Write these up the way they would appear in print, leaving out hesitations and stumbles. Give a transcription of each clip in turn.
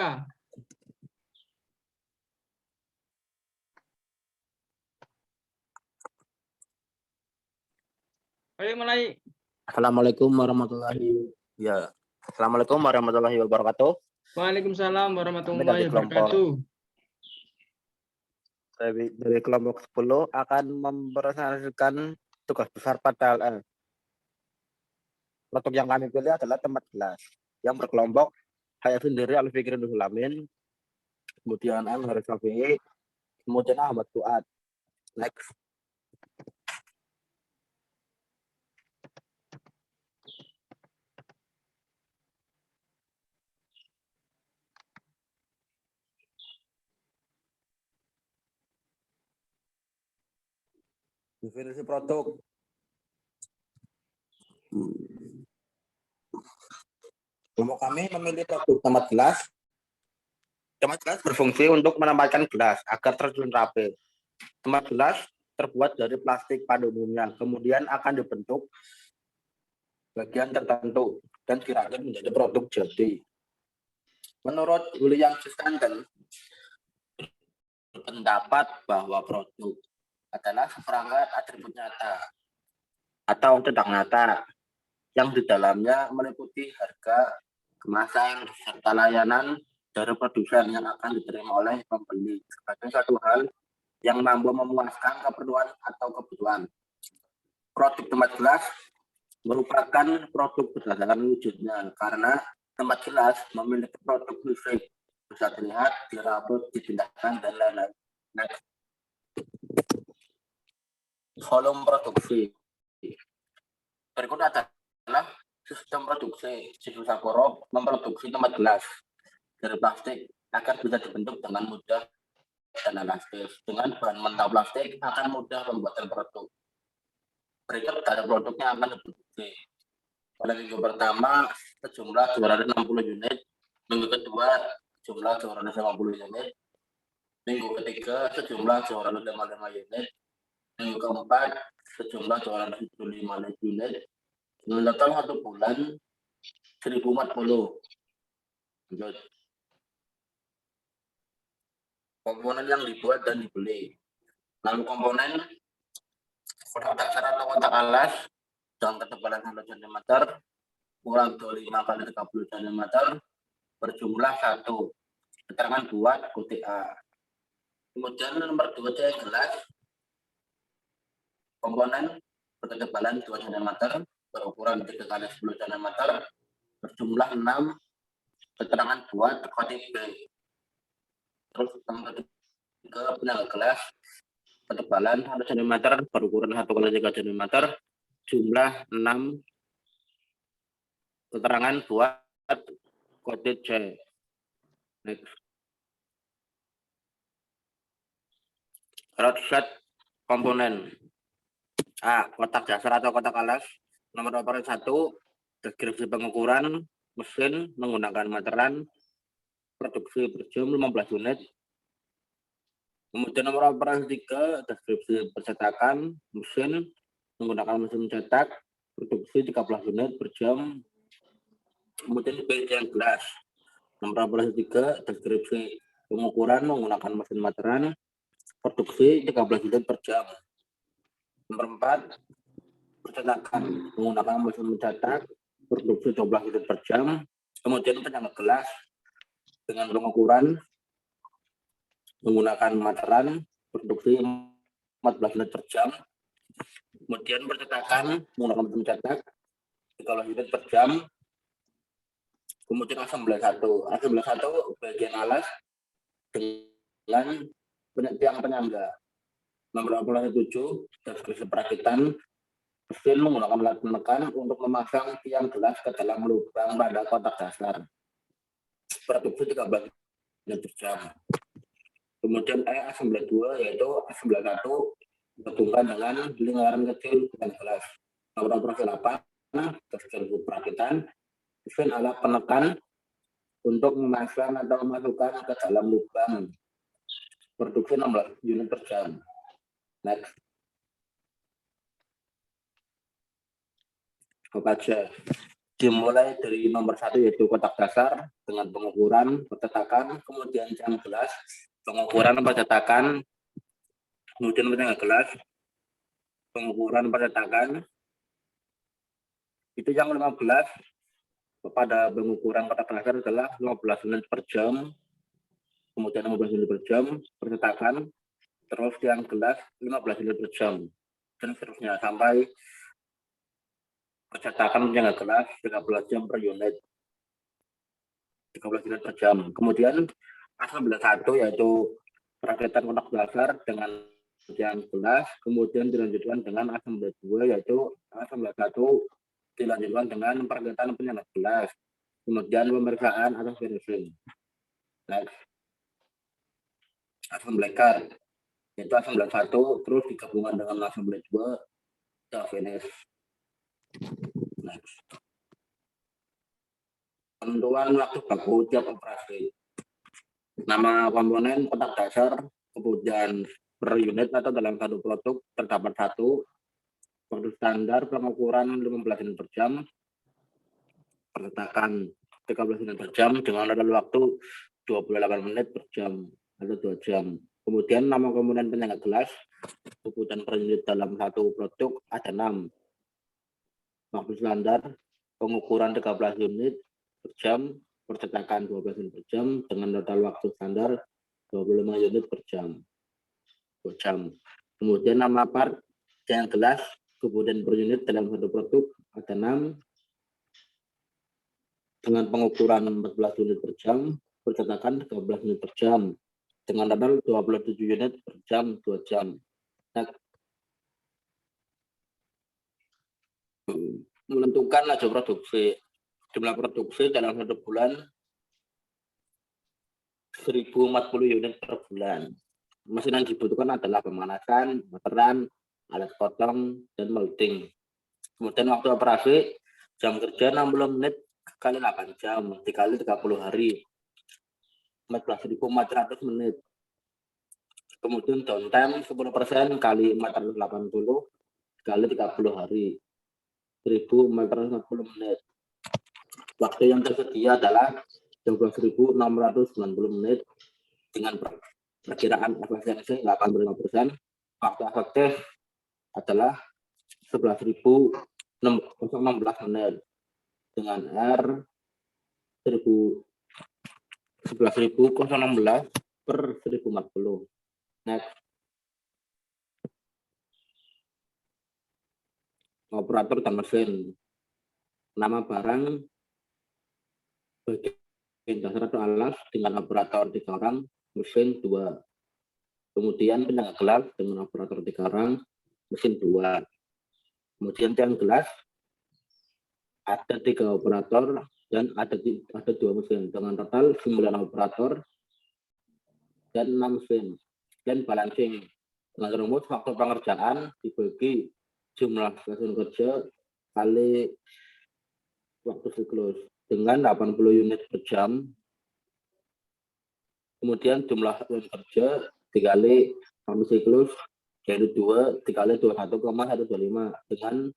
Ayo mulai. Assalamualaikum warahmatullahi wabarakatuh. Waalaikumsalam warahmatullahi wabarakatuh. Dari kelompok 10 akan mempresentasikan tugas besar pada LL. Produk yang kami pilih adalah tempat gelas yang berkelompok saya sendiri Al-Fikri Nurul Amin, kemudian M. Haris Syafi'i, kemudian Ahmad Fuad. Next. Definisi produk. Kelompok kami memilih produk tempat gelas. Tempat gelas berfungsi untuk menempatkan gelas agar tersusun rapi. Tempat gelas terbuat dari plastik pada umumnya, kemudian akan dibentuk bagian tertentu dan dirakit menjadi produk jadi. Menurut William Stanton, berpendapat bahwa produk adalah seperangkat atribut nyata atau tidak nyata yang di dalamnya meliputi harga, kemasan, serta layanan dari produsen yang akan diterima oleh pembeli sebagai satu hal yang mampu memuaskan keperluan atau kebutuhan. Produk tempat gelas merupakan produk berdasarkan wujudnya karena tempat gelas memiliki produk fisik bisa dilihat, dirabut, dipindahkan, dan lain-lain. Volume produksi. Berikut adalah sistem produksi. Shifu Sapporo memproduksi tempat gelas dari plastik agar bisa dibentuk dengan mudah dan elastis. Dengan bahan mentah plastik akan mudah pembuatan produk. Berikut dari produknya akan diproduksi. Pada minggu pertama sejumlah 260 unit, minggu kedua jumlah 250 unit, minggu ketiga sejumlah 255 unit, minggu keempat sejumlah 275 unit, total 1 bulan 1040. Lanjut. Komponen yang dibuat dan dibeli. Lalu komponen produk dasar atau kotak alas dengan ketebalan 1 cm kurang 25 kali 30 cm berjumlah 1. Keterangan buat UTA. Kemudian nomor 2 cahaya gelas. Komponen berketebalan 2 cm berukuran 3 kali 10 cm berjumlah 6. Keterangan buat kode B. Terus nomor 3 penyaga gelas ketebalan 1 cm berukuran 1 kali 3 cm jumlah 6. Keterangan buat kode C. Next. Road set komponen. A. Kotak dasar atau kotak alas. Nomor operasi 1. Deskripsi pengukuran mesin menggunakan meteran. Produksi per jam 15 unit. Kemudian nomor operasi 3. Deskripsi percetakan mesin menggunakan mesin cetak. Produksi 13 unit per jam. Kemudian bagian gelas. Nomor operasi 3. Deskripsi pengukuran menggunakan mesin meteran. Produksi 13 unit per jam. Nomor 4. Percetakan menggunakan mesin mencetak. Produksi 12 unit per jam. Kemudian penyaga gelas dengan pengukuran menggunakan meteran. Produksi 14 unit per jam. Kemudian percetakan menggunakan mesin mencetak 13 unit per jam. Kemudian assemble 1 bagian alas dengan tiang penyangga. Nomor operasi 7 deskripsi perakitan mesin menggunakan alat penekan untuk memasang tiang gelas ke dalam lubang pada kotak dasar. Produksi 13 unit per jam. Kemudian assemble 2 yaitu assemble 1 digabungkan dengan lingkaran kecil dengan gelas. Nomor operasi 8 deskripsi perakitan mesin alat penekan untuk memasang atau memasukkan ke dalam lubang. Produksi 16 unit per jam. Next. Baca. dimulai dari nomor 1 yaitu kotak dasar dengan pengukuran, percetakan, kemudian jam gelas, pengukuran, percetakan, kemudian penyaga gelas, pengukuran, percetakan. Itu yang 15 pada pengukuran kotak dasar adalah 15 unit per jam, kemudian 15 unit per jam, percetakan, terus yang gelas 15 unit per jam, dan seterusnya sampai percetakan penyaga gelas 13 jam per unit, 13 unit per jam. Kemudian A19 yaitu perakitan kotak dasar dengan yang gelas, kemudian dilanjutkan dengan A19 yaitu A19 dilanjutkan dengan perakitan penyaga gelas, kemudian pemeriksaan atau finishing. Next, A19 yaitu A19 terus digabungkan dengan A19 ke finish. Next, penentuan waktu baku tiap operasi. Nama komponen kotak dasar, kemudian per unit atau dalam satu produk terdapat satu waktu standar pengukuran 15 unit per jam, percetakan 13 unit per jam dengan total waktu 28 menit per jam atau 2 jam. Kemudian nama komponen penyaga gelas, kebutuhan per unit dalam satu produk ada 6. Waktu standar pengukuran 13 unit per jam, percetakan 12 unit per jam dengan total waktu standar 25 unit per jam. 2 jam. Kemudian nama part yang gelas, kemudian per unit dalam satu produk ada 6 dengan pengukuran 14 unit per jam, percetakan 13 unit per jam dengan total 27 unit per jam 2 jam. Nah, menentukan laju produksi. Jumlah produksi dalam satu bulan 1040 unit per bulan. Mesin yang dibutuhkan adalah pemanasan, meteran, alat potong, dan melting. Kemudian waktu operasi, jam kerja 60 menit kali 8 jam, dikali 30 hari, 14.400 menit. Kemudian downtime 10% kali 480 kali 30 hari, 1.440 menit. Waktu yang tersedia adalah 12.690 menit dengan perkiraan efisiensi 85%. Waktu efektif adalah 11.016 menit dengan R 11.016 per 1040. Next, operator dan mesin. Nama barang bagian dasar atau alas dengan operator 3 orang, mesin 2. Kemudian penyaga gelas dengan operator 3 orang, mesin 2. Kemudian tiang gelas ada 3 operator dan ada 2 mesin dengan total 9 operator dan 6 mesin. Dan balancing dengan rumus waktu pengerjaan dibagi jumlah stasiun kerja kali waktu siklus dengan 80 unit per jam. Kemudian jumlah unit kerja dikali waktu siklus yaitu 2 dikali 21,125 dengan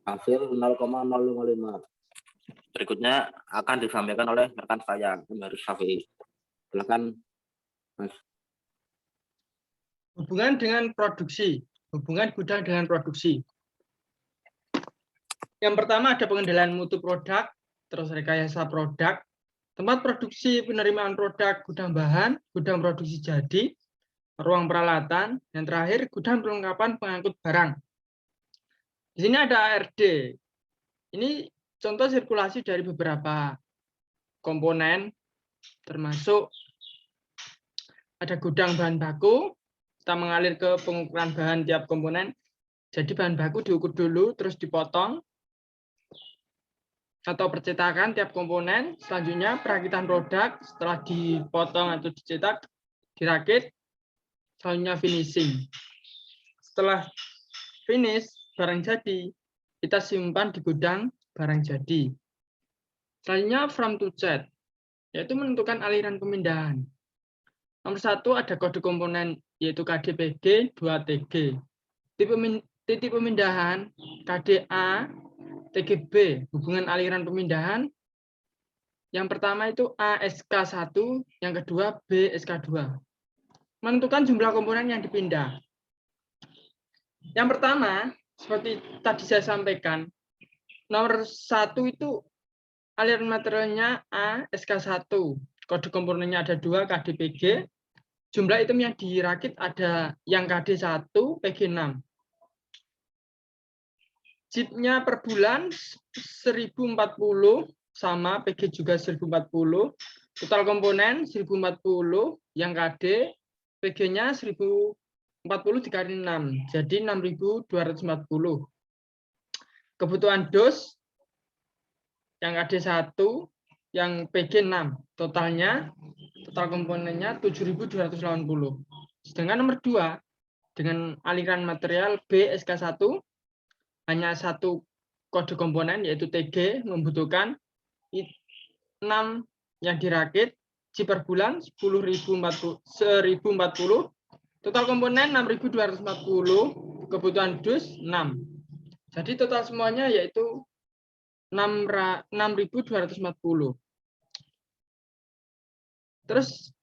hasil 0,055. Berikutnya akan disampaikan oleh rekan saya, Harus Syafi'i. Silakan, Mas. Hubungan dengan produksi, hubungan gudang dengan produksi. Yang pertama ada pengendalian mutu produk, terus rekayasa produk, tempat produksi penerimaan produk, gudang bahan, gudang produksi jadi, ruang peralatan, dan terakhir gudang perlengkapan pengangkut barang. Di sini ada ARD. Ini contoh sirkulasi dari beberapa komponen, termasuk ada gudang bahan baku. Kita mengalir ke pengukuran bahan tiap komponen. Jadi bahan baku diukur dulu, terus dipotong atau percetakan tiap komponen. Selanjutnya perakitan produk, setelah dipotong atau dicetak, dirakit. Selanjutnya finishing. Setelah finish barang jadi, kita simpan di gudang barang jadi. Selanjutnya from to set, yaitu menentukan aliran pemindahan. Nomor 1 ada kode komponen yaitu KDPG 2TG. titik pemindahan KDA, TGB, hubungan aliran pemindahan. Yang pertama itu A SK1, yang kedua B SK2. Menentukan jumlah komponen yang dipindah. Yang pertama, seperti tadi saya sampaikan, nomor 1 itu aliran materialnya A SK1. Kode komponennya ada 2, KDPG. Jumlah item yang dirakit ada yang KD1, PG6. Chipnya per bulan 1040, sama PG juga 1040. Total komponen 1040, yang KD PG-nya 1040 dikali 6, jadi 6240. Kebutuhan dos yang KD1, yang PG6, total komponennya 7280. Sedangkan nomor 2 dengan aliran material B SK1 hanya satu kode komponen yaitu TG, membutuhkan 6 yang dirakit, J per bulan 1040, total komponen 6240, kebutuhan dus 6. Jadi total semuanya yaitu 6240. Terus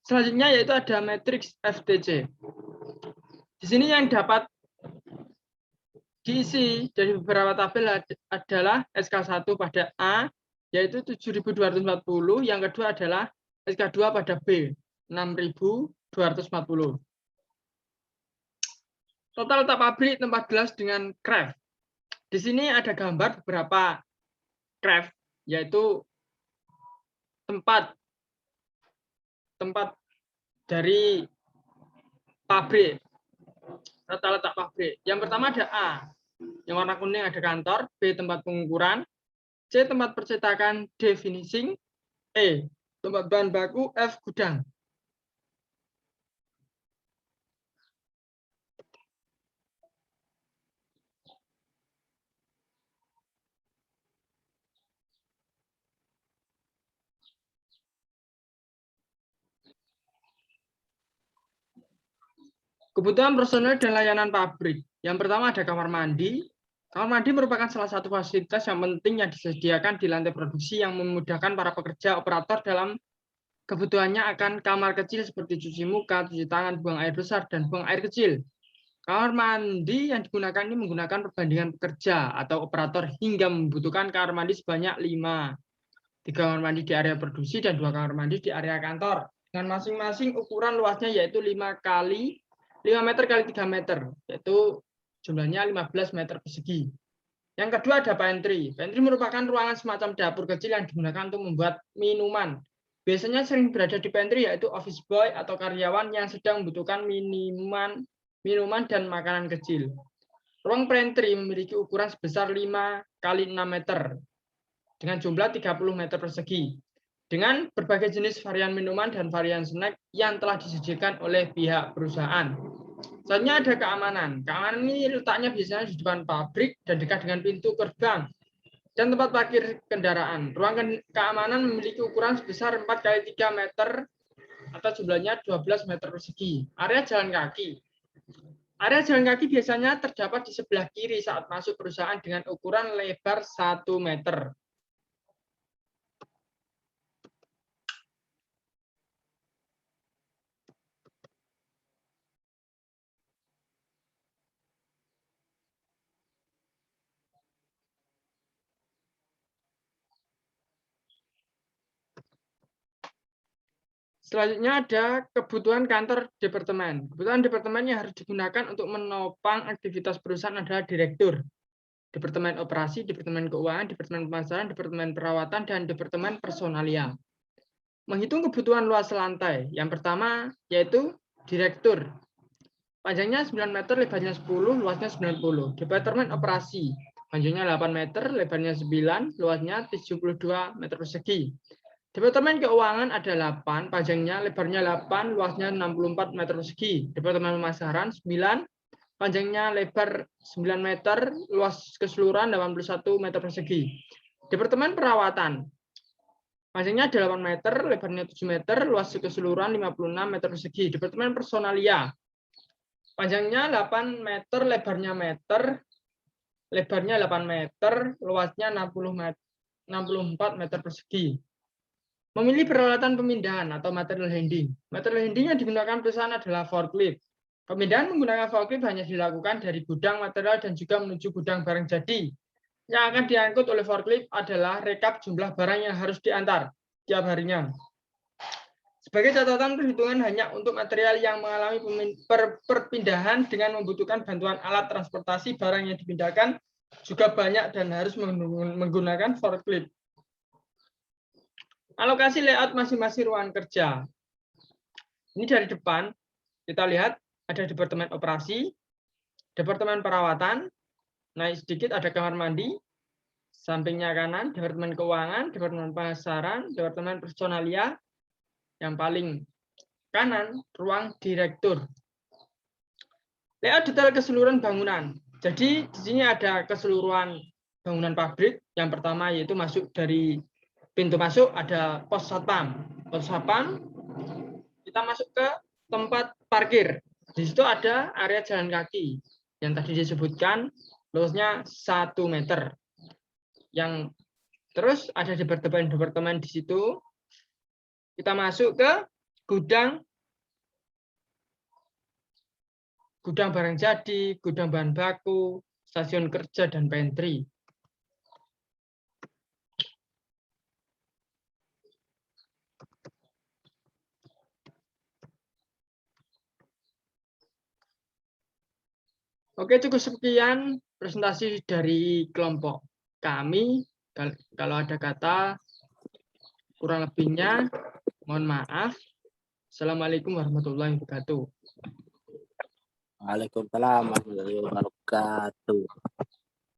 selanjutnya yaitu ada matriks FTC. Di sini yang dapat diisi dari beberapa tabel adalah SK1 pada A yaitu 7240, yang kedua adalah SK2 pada B 6240. Total letak pabrik tempat gelas dengan craft. Di sini ada gambar beberapa craft, yaitu tempat dari pabrik, tata letak pabrik. Yang pertama ada A, yang warna kuning ada kantor, B tempat pengukuran, C tempat percetakan, D finishing, E tempat bahan baku, F gudang. Kebutuhan personel dan layanan pabrik. Yang pertama ada kamar mandi. Kamar mandi merupakan salah satu fasilitas yang penting yang disediakan di lantai produksi yang memudahkan para pekerja operator dalam kebutuhannya akan kamar kecil seperti cuci muka, cuci tangan, buang air besar, dan buang air kecil. Kamar mandi yang digunakan ini menggunakan perbandingan pekerja atau operator hingga membutuhkan kamar mandi sebanyak 5. 3 kamar mandi di area produksi dan 2 kamar mandi di area kantor. Dengan masing-masing ukuran luasnya yaitu 5 meter kali 3 meter, yaitu jumlahnya 15 meter persegi. Yang kedua ada pantry. Pantry merupakan ruangan semacam dapur kecil yang digunakan untuk membuat minuman. Biasanya sering berada di pantry yaitu office boy atau karyawan yang sedang membutuhkan minuman dan makanan kecil. Ruang pantry memiliki ukuran sebesar 5 kali 6 meter dengan jumlah 30 meter persegi, dengan berbagai jenis varian minuman dan varian snack yang telah disediakan oleh pihak perusahaan. Selanjutnya ada keamanan. Keamanan ini letaknya biasanya di depan pabrik dan dekat dengan pintu gerbang dan tempat parkir kendaraan. Ruang keamanan memiliki ukuran sebesar 4 kali 3 meter atau jumlahnya 12 meter persegi. Area jalan kaki. Area jalan kaki biasanya terdapat di sebelah kiri saat masuk perusahaan dengan ukuran lebar 1 meter. Selanjutnya ada kebutuhan kantor departemen. Kebutuhan departemen yang harus digunakan untuk menopang aktivitas perusahaan adalah direktur, departemen operasi, departemen keuangan, departemen pemasaran, departemen perawatan, dan departemen personalia. Menghitung kebutuhan luas lantai. Yang pertama yaitu direktur. Panjangnya 9 meter, lebarnya 10, luasnya 90. Departemen operasi. Panjangnya 8 meter, lebarnya 9, luasnya 72 meter persegi. Departemen keuangan ada 8, panjangnya lebarnya 8, luasnya 64 meter persegi. Departemen pemasaran 9, panjangnya lebar 9 meter, luas keseluruhan 81 meter persegi. Departemen perawatan, panjangnya 8 meter, lebarnya 7 meter, luas keseluruhan 56 meter persegi. Departemen personalia, Panjangnya 8 meter, lebarnya 8 meter, luasnya 64 meter persegi. Memilih peralatan pemindahan atau material handling. Material handling yang digunakan perusahaan adalah forklift. Pemindahan menggunakan forklift hanya dilakukan dari gudang material dan juga menuju gudang barang jadi. Yang akan diangkut oleh forklift adalah rekap jumlah barang yang harus diantar tiap harinya. Sebagai catatan, perhitungan hanya untuk material yang mengalami perpindahan dengan membutuhkan bantuan alat transportasi barang yang dipindahkan juga banyak dan harus menggunakan forklift. Alokasi layout masing-masing ruangan kerja. Ini dari depan, kita lihat ada departemen operasi, departemen perawatan, naik sedikit ada kamar mandi, sampingnya kanan, departemen keuangan, departemen pemasaran, departemen personalia, yang paling kanan, ruang direktur. Layout detail keseluruhan bangunan. Jadi di sini ada keseluruhan bangunan pabrik. Yang pertama yaitu masuk dari pintu masuk ada pos satpam. Pos satpam kita masuk ke tempat parkir. Di situ ada area jalan kaki yang tadi disebutkan luasnya 1 meter. Yang terus ada departemen di situ. Kita masuk ke gudang barang jadi, gudang bahan baku, stasiun kerja, dan pantry. Oke, cukup sekian presentasi dari kelompok kami. Kalau ada kata kurang lebihnya, mohon maaf. Assalamualaikum warahmatullahi wabarakatuh. Waalaikumsalam warahmatullahi wabarakatuh.